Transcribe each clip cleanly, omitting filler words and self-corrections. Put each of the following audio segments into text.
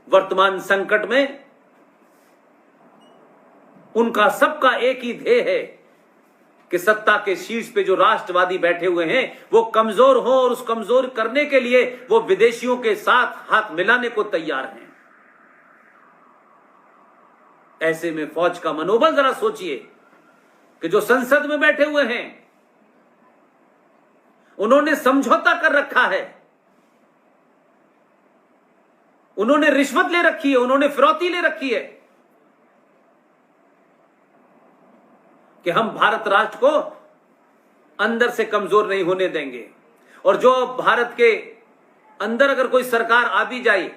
वर्तमान संकट में उनका सबका एक ही ध्येय है कि सत्ता के शीर्ष पे जो राष्ट्रवादी बैठे हुए हैं वो कमजोर हो, और उस कमजोर करने के लिए वो विदेशियों के साथ हाथ मिलाने को तैयार हैं। ऐसे में फौज का मनोबल जरा सोचिए कि जो संसद में बैठे हुए हैं उन्होंने समझौता कर रखा है, उन्होंने रिश्वत ले रखी है, उन्होंने फिरौती ले रखी है कि हम भारत राष्ट्र को अंदर से कमजोर नहीं होने देंगे। और जो भारत के अंदर अगर कोई सरकार आ भी जाए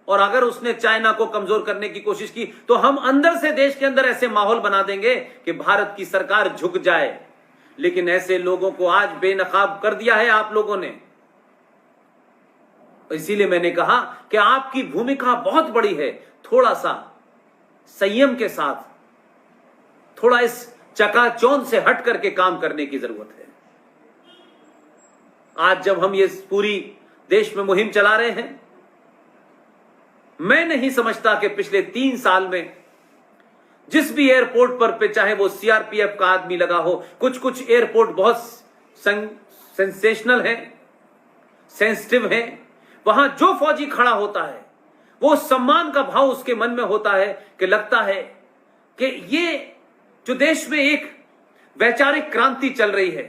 और अगर उसने चाइना को कमजोर करने की कोशिश की तो हम अंदर से देश के अंदर ऐसे माहौल बना देंगे कि भारत की सरकार झुक जाए। लेकिन ऐसे लोगों को आज बेनकाब कर दिया है आप लोगों ने। इसीलिए मैंने कहा कि आपकी भूमिका बहुत बड़ी है। थोड़ा सा संयम के साथ, थोड़ा इस चकाचौंध से हट करके काम करने की जरूरत है। आज जब हम ये पूरी देश में मुहिम चला रहे हैं, मैं नहीं समझता कि पिछले 3 साल में जिस भी एयरपोर्ट पर पे चाहे वो सीआरपीएफ का आदमी लगा हो, कुछ एयरपोर्ट बहुत सेंसेशनल है, सेंसिटिव है, वहां जो फौजी खड़ा होता है वो सम्मान का भाव उसके मन में होता है कि लगता है कि ये जो देश में एक वैचारिक क्रांति चल रही है,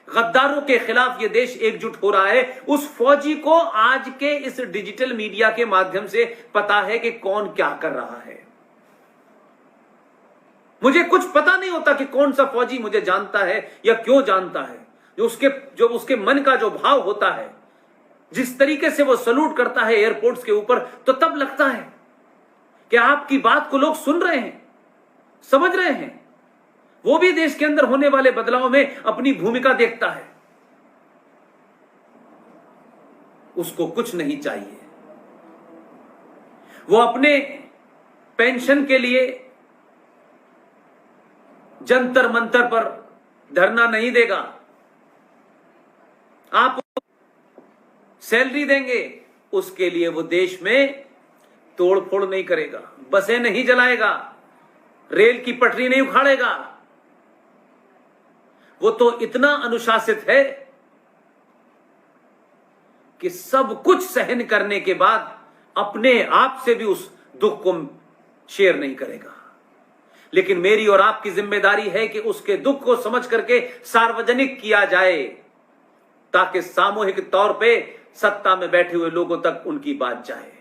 गद्दारों के खिलाफ ये देश एकजुट हो रहा है। उस फौजी को आज के इस डिजिटल मीडिया के माध्यम से पता है कि कौन क्या कर रहा है। मुझे कुछ पता नहीं होता कि कौन सा फौजी मुझे जानता है या क्यों जानता है। जो उसके मन का जो भाव होता है, जिस तरीके से वो सलूट करता है एयरपोर्ट्स के ऊपर, तो तब लगता है कि आपकी बात को लोग सुन रहे हैं, समझ रहे हैं। वो भी देश के अंदर होने वाले बदलाव में अपनी भूमिका देखता है। उसको कुछ नहीं चाहिए। वो अपने पेंशन के लिए जंतर मंतर पर धरना नहीं देगा। आप सैलरी देंगे, उसके लिए वो देश में तोड़फोड़ नहीं करेगा, बसें नहीं जलाएगा, रेल की पटरी नहीं उखाड़ेगा। वो तो इतना अनुशासित है कि सब कुछ सहन करने के बाद अपने आप से भी उस दुख को शेयर नहीं करेगा। लेकिन मेरी और आपकी जिम्मेदारी है कि उसके दुख को समझ करके सार्वजनिक किया जाए, ताकि सामूहिक तौर पे सत्ता में बैठे हुए लोगों तक उनकी बात जाए।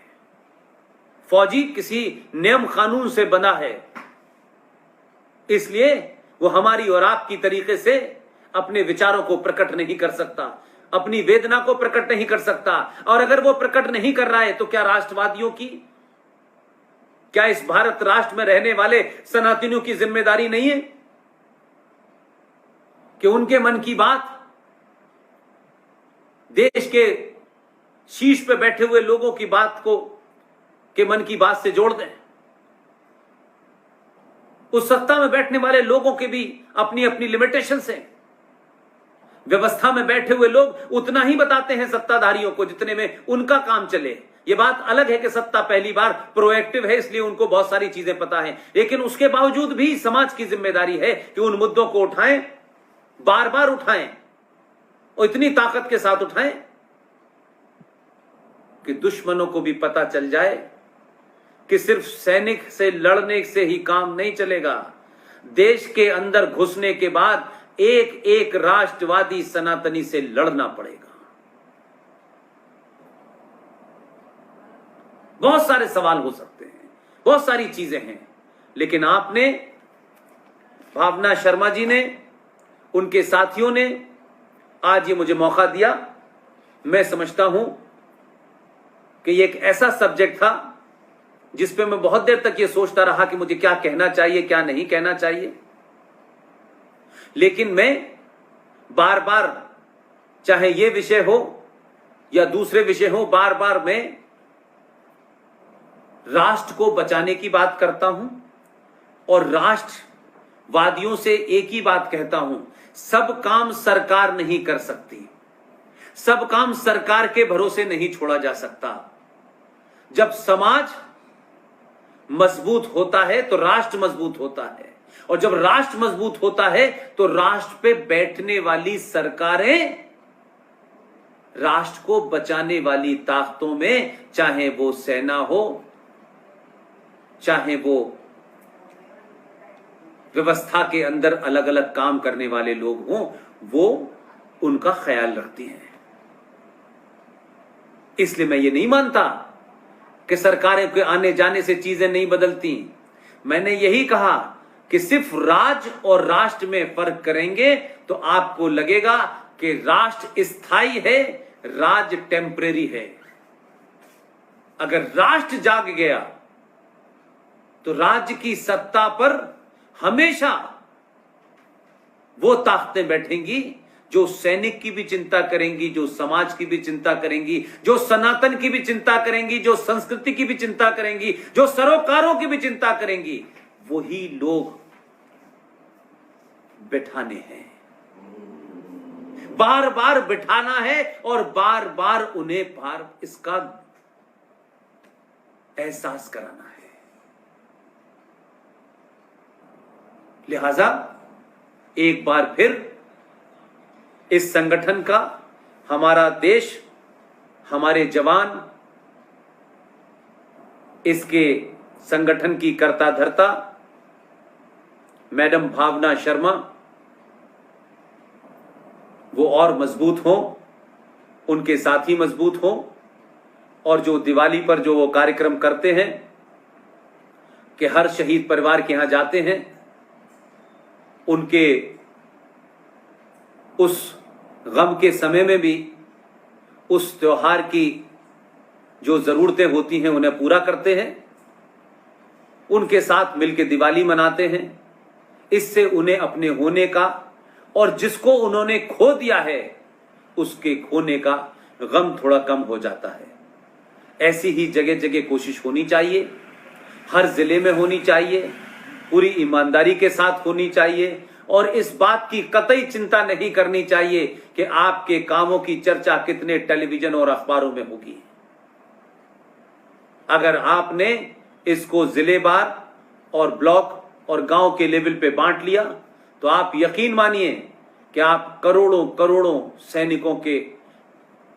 फौजी किसी नियम कानून से बंधा है, इसलिए वो हमारी और आपकी तरीके से अपने विचारों को प्रकट नहीं कर सकता, अपनी वेदना को प्रकट नहीं कर सकता। और अगर वो प्रकट नहीं कर रहा है तो क्या राष्ट्रवादियों की, क्या इस भारत राष्ट्र में रहने वाले सनातनियों की जिम्मेदारी नहीं है कि उनके मन की बात देश के शीर्ष पे बैठे हुए लोगों की बात को के मन की बात से जोड़ दें? उस सत्ता में बैठने वाले लोगों के भी अपनी अपनी लिमिटेशंस हैं। व्यवस्था में बैठे हुए लोग उतना ही बताते हैं सत्ताधारियों को जितने में उनका काम चले। ये बात अलग है कि सत्ता पहली बार प्रोएक्टिव है, इसलिए उनको बहुत सारी चीजें पता है, लेकिन उसके बावजूद भी समाज की जिम्मेदारी है कि उन मुद्दों को उठाएं, बार बार उठाएं और इतनी ताकत के साथ उठाएं कि दुश्मनों को भी पता चल जाए कि सिर्फ सैनिक से लड़ने से ही काम नहीं चलेगा। देश के अंदर घुसने के बाद एक एक राष्ट्रवादी सनातनी से लड़ना पड़ेगा। बहुत सारे सवाल हो सकते हैं, बहुत सारी चीजें हैं, लेकिन आपने, भावना शर्मा जी ने, उनके साथियों ने आज ये मुझे मौका दिया। मैं समझता हूं कि ये एक ऐसा सब्जेक्ट था जिस पे मैं बहुत देर तक ये सोचता रहा कि मुझे क्या कहना चाहिए, क्या नहीं कहना चाहिए। लेकिन मैं बार बार, चाहे ये विषय हो या दूसरे विषय हो, बार बार मैं राष्ट्र को बचाने की बात करता हूं और राष्ट्रवादियों से एक ही बात कहता हूं, सब काम सरकार नहीं कर सकती, सब काम सरकार के भरोसे नहीं छोड़ा जा सकता। जब समाज मजबूत होता है तो राष्ट्र मजबूत होता है, और जब राष्ट्र मजबूत होता है तो राष्ट्र पे बैठने वाली सरकारें राष्ट्र को बचाने वाली ताकतों में, चाहे वो सेना हो, चाहे वो व्यवस्था के अंदर अलग अलग काम करने वाले लोग हों, वो उनका ख्याल रखती हैं। इसलिए मैं ये नहीं मानता कि सरकारें के आने जाने से चीजें नहीं बदलती। मैंने यही कहा कि सिर्फ राज और राष्ट्र में फर्क करेंगे तो आपको लगेगा कि राष्ट्र स्थायी है, राज टेम्परेरी है। अगर राष्ट्र जाग गया तो राज्य की सत्ता पर हमेशा वो ताकतें बैठेंगी जो सैनिक की भी चिंता करेंगी, जो समाज की भी चिंता करेंगी, जो सनातन की भी चिंता करेंगी, जो संस्कृति की भी चिंता करेंगी, जो सरोकारों की भी चिंता करेंगी। वही लोग बिठाने हैं, बार बार बिठाना है और बार बार उन्हें बार इसका एहसास कराना है। लिहाजा एक बार फिर इस संगठन का, हमारा देश, हमारे जवान, इसके संगठन की कर्ता धर्ता मैडम भावना शर्मा, वो और मजबूत हों, उनके साथी मजबूत हों, और जो दिवाली पर जो वो कार्यक्रम करते हैं कि हर शहीद परिवार के यहां जाते हैं, उनके उस गम के समय में भी उस त्योहार की जो जरूरतें होती हैं उन्हें पूरा करते हैं, उनके साथ मिलकर दिवाली मनाते हैं। इससे उन्हें अपने होने का और जिसको उन्होंने खो दिया है उसके खोने का गम थोड़ा कम हो जाता है। ऐसी ही जगह जगह कोशिश होनी चाहिए, हर जिले में होनी चाहिए, पूरी ईमानदारी के साथ होनी चाहिए, और इस बात की कतई चिंता नहीं करनी चाहिए कि आपके कामों की चर्चा कितने टेलीविजन और अखबारों में होगी। अगर आपने इसको जिलेवार और ब्लॉक और गांव के लेवल पे बांट लिया तो आप यकीन मानिए कि आप करोड़ों करोड़ों सैनिकों के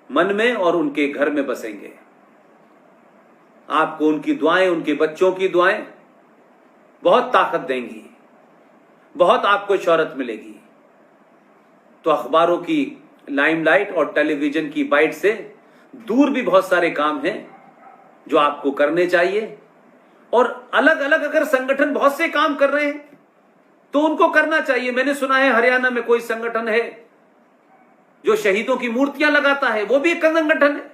मन में और उनके घर में बसेंगे। आपको उनकी दुआएं, उनके बच्चों की दुआएं बहुत ताकत देंगी, बहुत आपको शोहरत मिलेगी। तो अखबारों की लाइमलाइट और टेलीविजन की बाइट से दूर भी बहुत सारे काम हैं जो आपको करने चाहिए, और अलग अलग अगर संगठन बहुत से काम कर रहे हैं तो उनको करना चाहिए। मैंने सुना है हरियाणा में कोई संगठन है जो शहीदों की मूर्तियां लगाता है, वो भी एक संगठन है,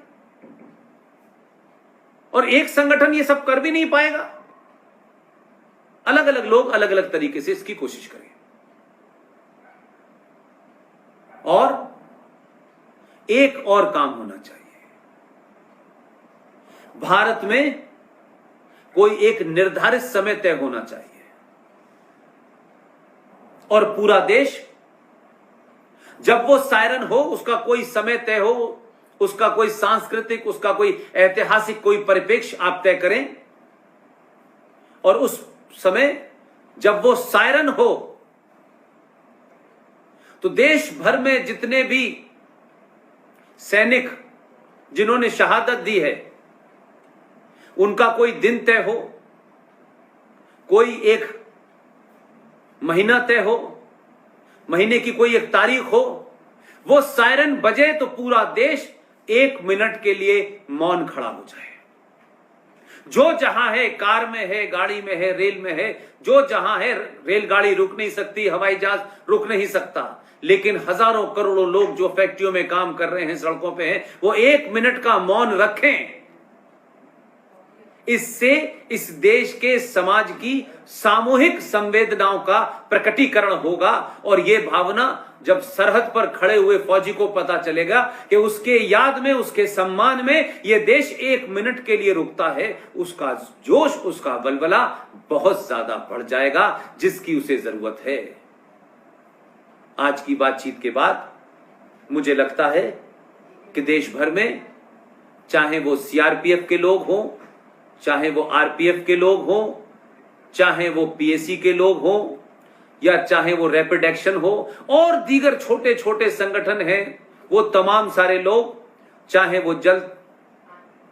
और एक संगठन ये सब कर भी नहीं पाएगा। अलग अलग लोग अलग अलग तरीके से इसकी कोशिश करें। और एक और काम होना चाहिए, भारत में कोई एक निर्धारित समय तय होना चाहिए, और पूरा देश जब वो सायरन हो उसका कोई समय तय हो, उसका कोई सांस्कृतिक, उसका कोई ऐतिहासिक कोई परिप्रेक्ष्य आप तय करें, और उस समय जब वो सायरन हो तो देश भर में जितने भी सैनिक जिन्होंने शहादत दी है उनका कोई दिन तय हो, कोई एक महीना तय हो, महीने की कोई एक तारीख हो, वो सायरन बजे तो पूरा देश 1 मिनट के लिए मौन खड़ा हो जाए। जो जहां है, कार में है, गाड़ी में है, रेल में है, जो जहां है, रेलगाड़ी रुक नहीं सकती, हवाई जहाज रुक नहीं सकता, लेकिन हजारों करोड़ों लोग जो फैक्ट्रियों में काम कर रहे हैं, सड़कों पे हैं, वो 1 मिनट का मौन रखें। इससे इस देश के समाज की सामूहिक संवेदनाओं का प्रकटीकरण होगा, और ये भावना जब सरहद पर खड़े हुए फौजी को पता चलेगा कि उसके याद में, उसके सम्मान में ये देश 1 मिनट के लिए रुकता है, उसका जोश, उसका बलबला बहुत ज्यादा बढ़ जाएगा, जिसकी उसे जरूरत है। आज की बातचीत के बाद मुझे लगता है कि देश भर में, चाहे वो सीआरपीएफ के लोग हों, चाहे वो आरपीएफ के लोग हों, चाहे वो पीएसी के लोग हों, या चाहे वो रैपिड एक्शन हो और दीगर छोटे छोटे संगठन हैं, वो तमाम सारे लोग, चाहे वो जल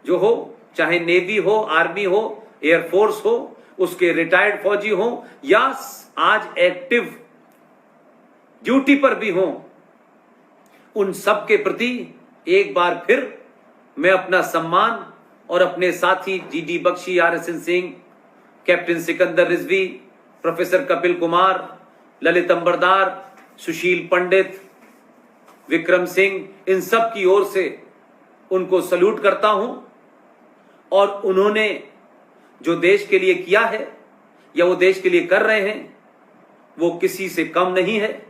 जो हो, चाहे नेवी हो, आर्मी हो, एयरफोर्स हो, उसके रिटायर्ड फौजी हो, या आज एक्टिव ड्यूटी पर भी हो, उन सब के प्रति एक बार फिर मैं अपना सम्मान और अपने साथी GD Bakshi, RSN Singh, captain Sikandar Rizvi, professor Kapil Kumar, Lalit Ambardar, Sushil Pandit, Vikram Singh, इन सब की ओर से उनको सल्यूट करता हूं। और उन्होंने जो देश के लिए किया है या वो देश के लिए कर रहे हैं, वो किसी से कम नहीं है,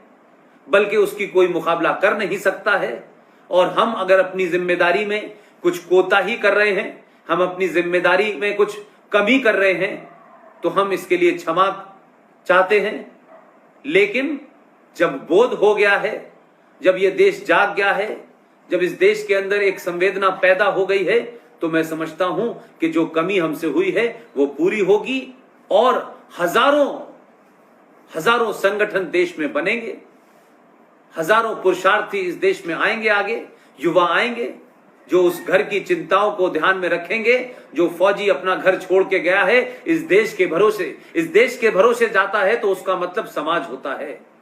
बल्कि उसकी कोई मुकाबला कर नहीं सकता है। और हम अगर अपनी जिम्मेदारी में कुछ कोताही कर रहे हैं, हम अपनी जिम्मेदारी में कुछ कमी कर रहे हैं, तो हम इसके लिए क्षमा चाहते हैं। लेकिन जब बोध हो गया है, जब ये देश जाग गया है, जब इस देश के अंदर एक संवेदना पैदा हो गई है, तो मैं समझता हूं कि जो कमी हमसे हुई है वो पूरी होगी और हजारों संगठन देश में बनेंगे, हजारों पुरुषार्थी इस देश में आएंगे, आगे युवा आएंगे जो उस घर की चिंताओं को ध्यान में रखेंगे। जो फौजी अपना घर छोड़ के गया है इस देश के भरोसे जाता है, तो उसका मतलब समाज होता है।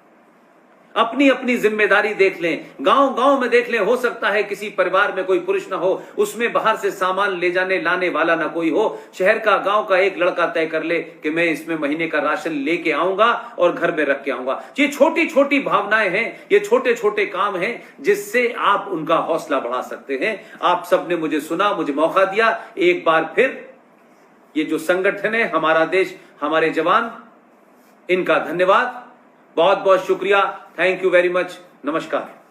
अपनी अपनी जिम्मेदारी देख लें, गांव गांव में देख लें, हो सकता है किसी परिवार में कोई पुरुष ना हो, उसमें बाहर से सामान ले जाने लाने वाला ना कोई हो, शहर का गांव का एक लड़का तय कर ले कि मैं इसमें महीने का राशन लेके आऊंगा और घर में रख के आऊंगा। ये छोटी छोटी भावनाएं हैं, ये छोटे छोटे काम हैं जिससे आप उनका हौसला बढ़ा सकते हैं। आप सबने मुझे सुना, मुझे मौका दिया। एक बार फिर ये जो संगठन है, हमारा देश, हमारे जवान, इनका धन्यवाद, बहुत बहुत शुक्रिया। Thank you very much. नमस्कार।